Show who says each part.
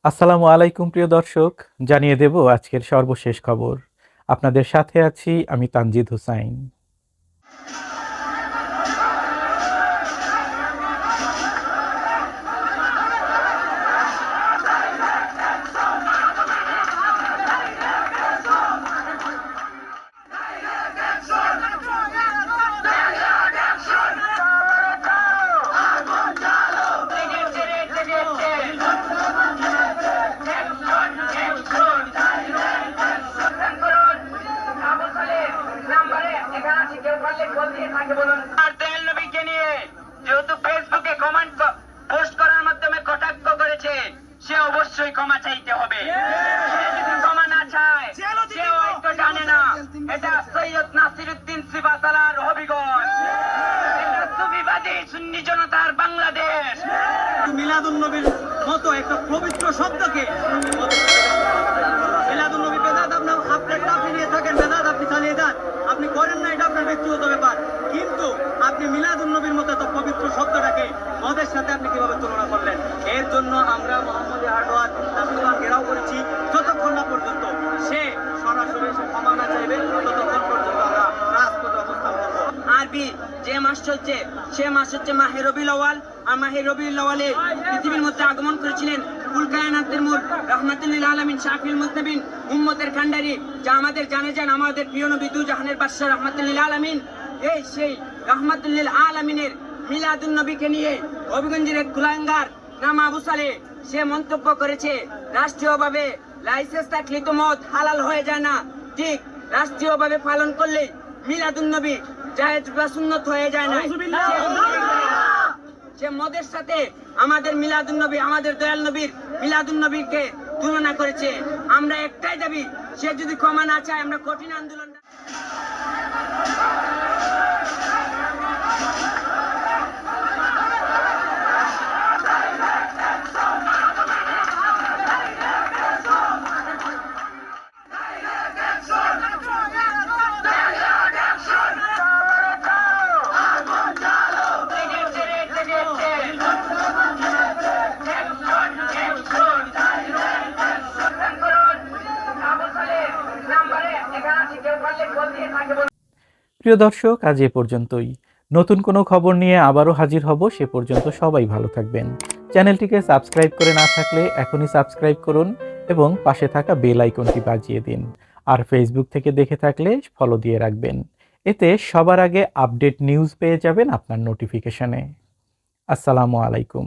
Speaker 1: আসসালামু আলাইকুম প্রিয় দর্শক, জানিয়ে দেব আজকের সর্বশেষ খবর। আপনাদের সাথে আছি আমি তানজিদ হুসাইন।
Speaker 2: যেহেতু ফেসবুকে কমেন্ট পোস্ট করার মাধ্যমে কটাক্ষ করেছে, সে অবশ্যই ক্ষমা চাইতে হবে। সে যদি ক্ষমা না চায়, সে হয়তো জানে না এটা সৈয়দ নাসিরউদ্দিন সিবাসালার হবিগঞ্জ, এটা সুফিবাদী সুন্নি জনতার বাংলাদেশ।
Speaker 3: মিলাদুন্নবীর মতো একটা পবিত্র শব্দকে মিলাদুন্নবী বেদাত আপনি নিয়ে থাকেন, বেদাত আপনি চালিয়ে যান, আপনি করেন না, এটা আপনার ব্যক্তিগত ব্যাপার। কিন্তু আপনি মিলাদুন্নবীর মতো একটা পবিত্র শব্দটাকে মদের সাথে আপনি কিভাবে তুলনা করলেন? এর জন্য আমরা মোহাম্মদী হার্ডওয়ার ঘেরাও করেছি। যতক্ষণ না পর্যন্ত সে সরাসরি ক্ষমা না চাইবে, ততক্ষণ পর্যন্ত আমরা রাজপথে অবস্থান করবো।
Speaker 2: আরবি যে মাস চলছে, সে মাস হচ্ছে মাহে রবিউল আউয়াল। আর মাহে রবিউল আউয়ালে পৃথিবীর মধ্যে আগমন করেছিলেন কুল কায়নাতের মূল রাহমাতুল আলামিন শাফিউল মুজতাবিন উম্মতের কান্ডারি, যা আমাদের জানে যান আমাদের প্রিয় নবী দু জাহানের বাদশা রাহমাতুল আলামিন। এই সেই রাহমাতুল আলামিনের মিলাদুন নবীকে নিয়ে হবিগঞ্জের এক কুলাঙ্গার নাম আবু সালে সে মন্তব্য করেছে, রাষ্ট্রীয়ভাবে লাইসেন্স থাকলে তো মদ হালাল হয়ে যায় না, ঠিক রাষ্ট্রীয়ভাবে পালন করলে মিলাদুন নবী জায়েজ বা সুন্নত হয়ে যায় না। সে মদের সাথে আমাদের মিলাদুন নবী, আমাদের দয়াল নবীর মিলাদুন নবীকে তুলনা করেছে। আমরা একটাই দাবি, সে যদি ক্ষমা না চায় আমরা কঠিন আন্দোলন।
Speaker 1: প্রিয় দর্শক, আজ এ পর্যন্তই। নতুন কোনো খবর নিয়ে আবারও হাজির হব। সে পর্যন্ত সবাই ভালো থাকবেন। চ্যানেলটিকে সাবস্ক্রাইব করে না থাকলে এখনই সাবস্ক্রাইব করুন এবং পাশে থাকা বেল আইকনটি বাজিয়ে দিন। আর ফেসবুক থেকে দেখে থাকলে ফলো দিয়ে রাখবেন। এতে সবার আগে আপডেট নিউজ পেয়ে যাবেন আপনার নোটিফিকেশনে। আসসালামু আলাইকুম।